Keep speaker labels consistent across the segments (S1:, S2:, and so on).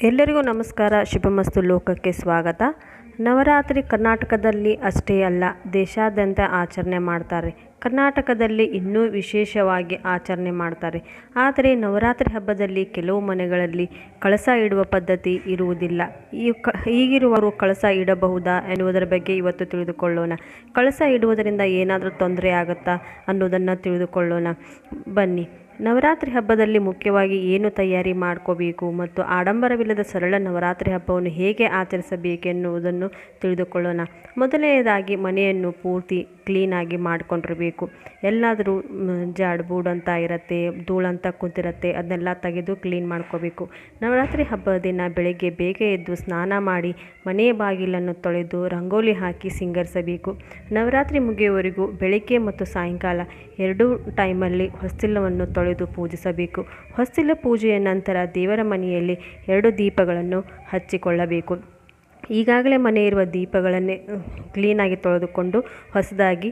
S1: ಎಲ್ಲರಿಗೂ ನಮಸ್ಕಾರ. ಶುಭಮಸ್ತು ಲೋಕಕ್ಕೆ ಸ್ವಾಗತ. ನವರಾತ್ರಿ ಕರ್ನಾಟಕದಲ್ಲಿ ಅಷ್ಟೇ ಅಲ್ಲ, ದೇಶಾದ್ಯಂತ ಆಚರಣೆ ಮಾಡ್ತಾರೆ. ಕರ್ನಾಟಕದಲ್ಲಿ ಇನ್ನೂ ವಿಶೇಷವಾಗಿ ಆಚರಣೆ ಮಾಡ್ತಾರೆ. ಆದರೆ ನವರಾತ್ರಿ ಹಬ್ಬದಲ್ಲಿ ಕೆಲವು ಮನೆಗಳಲ್ಲಿ ಕಳಸ ಇಡುವ ಪದ್ಧತಿ ಇರುವುದಿಲ್ಲ. ಈಗಿರುವವರು ಕಳಸ ಇಡಬಹುದಾ ಎನ್ನುವುದರ ಬಗ್ಗೆ ಇವತ್ತು ತಿಳಿದುಕೊಳ್ಳೋಣ. ಕಳಸ ಇಡುವುದರಿಂದ ಏನಾದರೂ ತೊಂದರೆ ಆಗುತ್ತಾ ಅನ್ನೋದನ್ನು ತಿಳಿದುಕೊಳ್ಳೋಣ ಬನ್ನಿ. ನವರಾತ್ರಿ ಹಬ್ಬದಲ್ಲಿ ಮುಖ್ಯವಾಗಿ ಏನು ತಯಾರಿ ಮಾಡ್ಕೋಬೇಕು ಮತ್ತು ಆಡಂಬರವಿಲ್ಲದ ಸರಳ ನವರಾತ್ರಿ ಹಬ್ಬವನ್ನು ಹೇಗೆ ಆಚರಿಸಬೇಕೆನ್ನುವುದನ್ನು ತಿಳಿದುಕೊಳ್ಳೋಣ. ಮೊದಲನೆಯದಾಗಿ ಮನೆಯನ್ನು ಪೂರ್ತಿ ಕ್ಲೀನಾಗಿ ಮಾಡಿಕೊಂಡಿರಬೇಕು. ಎಲ್ಲಾದರೂ ಜಾಡ್ಬೂಡ್ ಅಂತ ಇರುತ್ತೆ, ಧೂಳಂತ ಕುಂತಿರುತ್ತೆ, ಅದನ್ನೆಲ್ಲ ತೆಗೆದು ಕ್ಲೀನ್ ಮಾಡ್ಕೋಬೇಕು. ನವರಾತ್ರಿ ಹಬ್ಬದ ದಿನ ಬೆಳಗ್ಗೆ ಬೇಗ ಎದ್ದು ಸ್ನಾನ ಮಾಡಿ ಮನೆಯ ಬಾಗಿಲನ್ನು ತೊಳೆದು ರಂಗೋಲಿ ಹಾಕಿ ಸಿಂಗರಿಸಬೇಕು. ನವರಾತ್ರಿ ಮುಗಿಯುವವರೆಗೂ ಬೆಳಗ್ಗೆ ಮತ್ತು ಸಾಯಂಕಾಲ ಎರಡೂ ಟೈಮಲ್ಲಿ ಹೊಸ್ತಿಲವನ್ನು ತೊಳೆದು ಪೂಜಿಸಬೇಕು. ಹೊಸ್ತಿಲ ಪೂಜೆಯ ನಂತರ ದೇವರ ಮನೆಯಲ್ಲಿ 2 ದೀಪಗಳನ್ನು ಹಚ್ಚಿಕೊಳ್ಳಬೇಕು. ಈಗಾಗಲೇ ಮನೆ ಇರುವ ದೀಪಗಳನ್ನೇ ಕ್ಲೀನಾಗಿ ತೊಳೆದುಕೊಂಡು ಹೊಸದಾಗಿ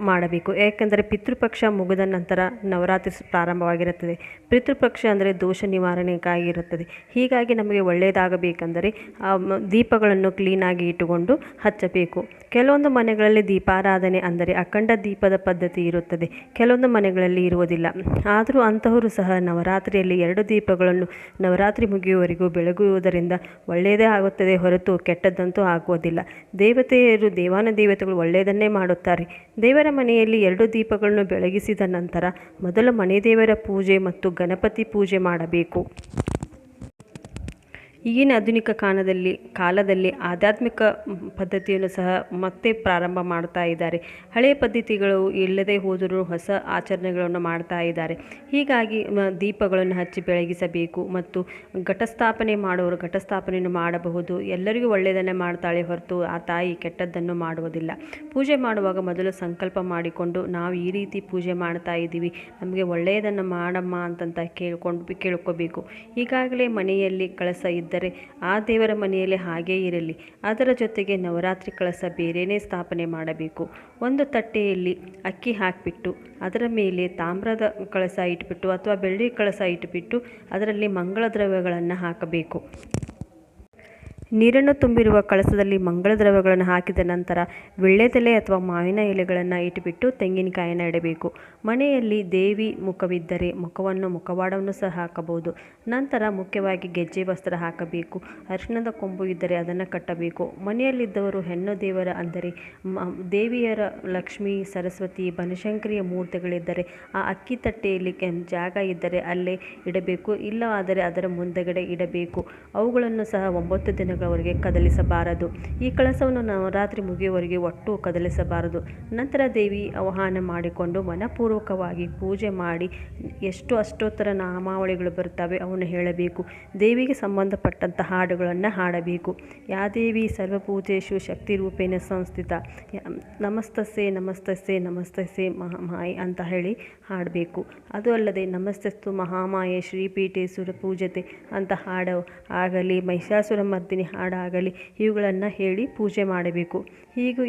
S1: ಮಾಡಬೇಕು. ಯಾಕೆಂದರೆ ಪಿತೃಪಕ್ಷ ಮುಗಿದ ನಂತರ ನವರಾತ್ರಿ ಪ್ರಾರಂಭವಾಗಿರುತ್ತದೆ. ಪಿತೃಪಕ್ಷ ಅಂದರೆ ದೋಷ ನಿವಾರಣೆಗಾಗಿರುತ್ತದೆ. ಹೀಗಾಗಿ ನಮಗೆ ಒಳ್ಳೆಯದಾಗಬೇಕೆಂದರೆ ದೀಪಗಳನ್ನು ಕ್ಲೀನಾಗಿ ಇಟ್ಟುಕೊಂಡು ಹಚ್ಚಬೇಕು. ಕೆಲವೊಂದು ಮನೆಗಳಲ್ಲಿ ದೀಪಾರಾಧನೆ ಅಂದರೆ ಅಖಂಡ ದೀಪದ ಪದ್ಧತಿ ಇರುತ್ತದೆ, ಕೆಲವೊಂದು ಮನೆಗಳಲ್ಲಿ ಇರುವುದಿಲ್ಲ. ಆದರೂ ಅಂತಹವರು ಸಹ ನವರಾತ್ರಿಯಲ್ಲಿ 2 ದೀಪಗಳನ್ನು ನವರಾತ್ರಿ ಮುಗಿಯುವವರೆಗೂ ಬೆಳಗುವುದರಿಂದ ಒಳ್ಳೆಯದೇ ಆಗುತ್ತದೆ ಹೊರತು ಕೆಟ್ಟದ್ದಂತೂ ಆಗುವುದಿಲ್ಲ. ದೇವಾನುದೇವತೆಗಳು ಒಳ್ಳೆಯದನ್ನೇ ಮಾಡುತ್ತಾರೆ. ದೇವರ ಮನೆಯಲ್ಲಿ 2 ದೀಪಗಳನ್ನು ಬೆಳಗಿಸಿದ ನಂತರ ಮೊದಲು ಮನೆ ದೇವರ ಪೂಜೆ ಮತ್ತು ಗಣಪತಿ ಪೂಜೆ ಮಾಡಬೇಕು. ಈಗಿನ ಆಧುನಿಕ ಕಾಲದಲ್ಲಿ ಆಧ್ಯಾತ್ಮಿಕ ಪದ್ಧತಿಯನ್ನು ಸಹ ಮತ್ತೆ ಪ್ರಾರಂಭ ಮಾಡ್ತಾ ಇದ್ದಾರೆ. ಹಳೆಯ ಪದ್ಧತಿಗಳು ಇಲ್ಲದೆ ಹೋದರೂ ಹೊಸ ಆಚರಣೆಗಳನ್ನು ಮಾಡ್ತಾ ಇದ್ದಾರೆ. ಹೀಗಾಗಿ ದೀಪಗಳನ್ನು ಹಚ್ಚಿ ಬೆಳಗಿಸಬೇಕು ಮತ್ತು ಘಟಸ್ಥಾಪನೆ ಮಾಡುವವರು ಘಟಸ್ಥಾಪನೆಯನ್ನು ಮಾಡಬಹುದು. ಎಲ್ಲರಿಗೂ ಒಳ್ಳೆಯದನ್ನೇ ಮಾಡ್ತಾಳೆ ಹೊರತು ಆ ತಾಯಿ ಕೆಟ್ಟದ್ದನ್ನು ಮಾಡುವುದಿಲ್ಲ. ಪೂಜೆ ಮಾಡುವಾಗ ಮೊದಲು ಸಂಕಲ್ಪ ಮಾಡಿಕೊಂಡು ನಾವು ಈ ರೀತಿ ಪೂಜೆ ಮಾಡ್ತಾ ಇದ್ದೀವಿ, ನಮಗೆ ಒಳ್ಳೆಯದನ್ನು ಮಾಡಮ್ಮ ಅಂತಂತ ಕೇಳ್ಕೋಬೇಕು. ಈಗಾಗಲೇ ಮನೆಯಲ್ಲಿ ಕಳಸ ಇದ್ದರೆ ಆ ದೇವರ ಮನೆಯಲ್ಲಿ ಹಾಗೇ ಇರಲಿ. ಅದರ ಜೊತೆಗೆ ನವರಾತ್ರಿ ಕಳಸ ಬೇರೆಯೇ ಸ್ಥಾಪನೆ ಮಾಡಬೇಕು. ಒಂದು ತಟ್ಟೆಯಲ್ಲಿ ಅಕ್ಕಿ ಹಾಕಿಬಿಟ್ಟು ಅದರ ಮೇಲೆ ತಾಮ್ರದ ಕಳಸ ಇಟ್ಬಿಟ್ಟು ಅಥವಾ ಬೆಳ್ಳಿ ಕಳಸ ಇಟ್ಬಿಟ್ಟು ಅದರಲ್ಲಿ ಮಂಗಳ ದ್ರವ್ಯಗಳನ್ನು ಹಾಕಬೇಕು. ನೀರನ್ನು ತುಂಬಿರುವ ಕಳಸದಲ್ಲಿ ಮಂಗಳ ದ್ರವ್ಯಗಳನ್ನು ಹಾಕಿದ ನಂತರ ವೀಳ್ಯದೆಲೆ ಅಥವಾ ಮಾವಿನ ಎಲೆಗಳನ್ನು ಇಟ್ಟುಬಿಟ್ಟು ತೆಂಗಿನಕಾಯಿಯನ್ನು ಇಡಬೇಕು. ಮನೆಯಲ್ಲಿ ದೇವಿ ಮುಖವಿದ್ದರೆ ಮುಖವಾಡವನ್ನು ಸಹ ಹಾಕಬಹುದು. ನಂತರ ಮುಖ್ಯವಾಗಿ ಗೆಜ್ಜೆ ವಸ್ತ್ರ ಹಾಕಬೇಕು. ಅರಿಶಿಣದ ಕೊಂಬು ಇದ್ದರೆ ಅದನ್ನು ಕಟ್ಟಬೇಕು. ಮನೆಯಲ್ಲಿದ್ದವರು ಹೆಣ್ಣು ದೇವರ ಅಂದರೆ ದೇವಿಯರ ಲಕ್ಷ್ಮೀ, ಸರಸ್ವತಿ, ಬನಶಂಕರಿಯ ಮೂರ್ತಿಗಳಿದ್ದರೆ ಆ ಅಕ್ಕಿ ತಟ್ಟೆಯಲ್ಲಿ ಜಾಗ ಇದ್ದರೆ ಅಲ್ಲೇ ಇಡಬೇಕು. ಇಲ್ಲವಾದರೆ ಅದರ ಮುಂದೆಗಡೆ ಇಡಬೇಕು. ಅವುಗಳನ್ನು ಸಹ 9 ದಿನಗಳವರೆಗೆ ಕದಲಿಸಬಾರದು. ಈ ಕಳಸವನ್ನು ನವರಾತ್ರಿ ಮುಗಿಯುವವರೆಗೆ ಒಟ್ಟು ಕದಲಿಸಬಾರದು. ನಂತರ ದೇವಿ ಆವಾಹನ ಮಾಡಿಕೊಂಡು ಮನಪೂರ್ವಕವಾಗಿ ಪೂಜೆ ಮಾಡಿ ಎಷ್ಟು ಅಷ್ಟೋತ್ತರ ನಾಮಾವಳಿಗಳು ಬರುತ್ತವೆ ಅವನ್ನು ಹೇಳಬೇಕು. ದೇವಿಗೆ ಸಂಬಂಧಪಟ್ಟಂಥ ಹಾಡುಗಳನ್ನು ಹಾಡಬೇಕು. ಯಾ ದೇವಿ ಸರ್ವಭೂತೇಷು ಶಕ್ತಿ ರೂಪೇಣ ಸಂಸ್ಥಿತ, ನಮಸ್ತಸ್ಸೆ ನಮಸ್ತಸ್ಸೆ ನಮಸ್ತಸ್ಸೆ ಮಹಾಮಾಯೆ ಅಂತ ಹೇಳಿ ಹಾಡಬೇಕು. ಅದು ಅಲ್ಲದೆ ನಮಸ್ತಸ್ತು ಮಹಾಮಾಯೆ ಶ್ರೀಪೀಠೆ ಸುರಪೂಜತೆ ಅಂತ ಹಾಡು ಆಗಲಿ, ಮಹಿಷಾಸುರ ಮರ್ದಿನಿ ಹಾಡಾಗಲಿ ಇವುಗಳನ್ನು ಹೇಳಿ ಪೂಜೆ ಮಾಡಬೇಕು. ಹೀಗೂ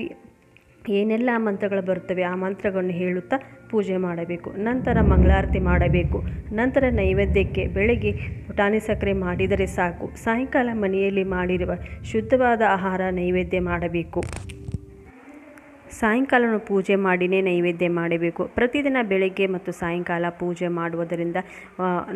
S1: ಏನೆಲ್ಲ ಮಂತ್ರಗಳು ಬರುತ್ತವೆ ಆ ಮಂತ್ರಗಳನ್ನು ಹೇಳುತ್ತಾ ಪೂಜೆ ಮಾಡಬೇಕು. ನಂತರ ಮಂಗಳಾರತಿ ಮಾಡಬೇಕು. ನಂತರ ನೈವೇದ್ಯಕ್ಕೆ ಬೆಳಗ್ಗೆ ಪುಟಾಣಿ ಸಕ್ಕರೆ ಮಾಡಿದರೆ ಸಾಕು. ಸಾಯಂಕಾಲ ಮನೆಯಲ್ಲಿ ಮಾಡಿರುವ ಶುದ್ಧವಾದ ಆಹಾರ ನೈವೇದ್ಯ ಮಾಡಬೇಕು. ಸಾಯಂಕಾಲ ಪೂಜೆ ಮಾಡಿನೇ ನೈವೇದ್ಯ ಮಾಡಬೇಕು. ಪ್ರತಿದಿನ ಬೆಳಗ್ಗೆ ಮತ್ತು ಸಾಯಂಕಾಲ ಪೂಜೆ ಮಾಡುವುದರಿಂದ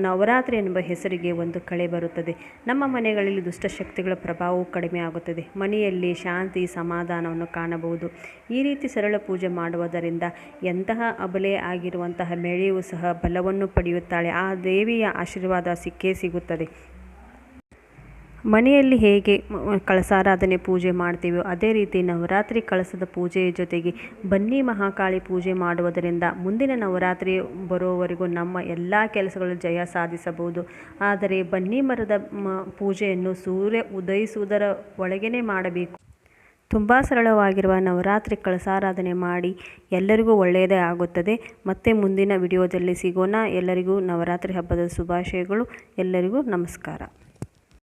S1: ನವರಾತ್ರಿ ಎನ್ನುವ ಹೆಸರಿಗೆ ಒಂದು ಕಳೆ ಬರುತ್ತದೆ. ನಮ್ಮ ಮನೆಗಳಲ್ಲಿ ದುಷ್ಟಶಕ್ತಿಗಳ ಪ್ರಭಾವವು ಕಡಿಮೆ ಆಗುತ್ತದೆ. ಮನೆಯಲ್ಲಿ ಶಾಂತಿ ಸಮಾಧಾನವನ್ನು ಕಾಣಬಹುದು. ಈ ರೀತಿ ಸರಳ ಪೂಜೆ ಮಾಡುವುದರಿಂದ ಎಂತಹ ಅಬಲೆ ಆಗಿರುವಂತಹ ಮೇಳೆಯೂ ಸಹ ಬಲವನ್ನು ಪಡೆಯುತ್ತಾಳೆ. ಆ ದೇವಿಯ ಆಶೀರ್ವಾದ ಸಿಕ್ಕೇ ಸಿಗುತ್ತದೆ. ಮನೆಯಲ್ಲಿ ಹೇಗೆ ಕಳಸಾರಾಧನೆ ಪೂಜೆ ಮಾಡ್ತೀವೋ ಅದೇ ರೀತಿ ನವರಾತ್ರಿ ಕಳಸದ ಪೂಜೆಯ ಜೊತೆಗೆ ಬನ್ನಿ ಮಹಾಕಾಳಿ ಪೂಜೆ ಮಾಡುವುದರಿಂದ ಮುಂದಿನ ನವರಾತ್ರಿ ಬರುವವರೆಗೂ ನಮ್ಮ ಎಲ್ಲ ಕೆಲಸಗಳು ಜಯ ಸಾಧಿಸಬಹುದು. ಆದರೆ ಬನ್ನಿ ಮರದ ಪೂಜೆಯನ್ನು ಸೂರ್ಯ ಉದಯಿಸುವುದರ ಒಳಗೇ ಮಾಡಬೇಕು. ತುಂಬ ಸರಳವಾಗಿರುವ ನವರಾತ್ರಿ ಕಳಸಾರಾಧನೆ ಮಾಡಿ ಎಲ್ಲರಿಗೂ ಒಳ್ಳೆಯದೇ ಆಗುತ್ತದೆ. ಮತ್ತೆ ಮುಂದಿನ ವಿಡಿಯೋದಲ್ಲಿ ಸಿಗೋಣ. ಎಲ್ಲರಿಗೂ ನವರಾತ್ರಿ ಹಬ್ಬದ ಶುಭಾಶಯಗಳು. ಎಲ್ಲರಿಗೂ ನಮಸ್ಕಾರ.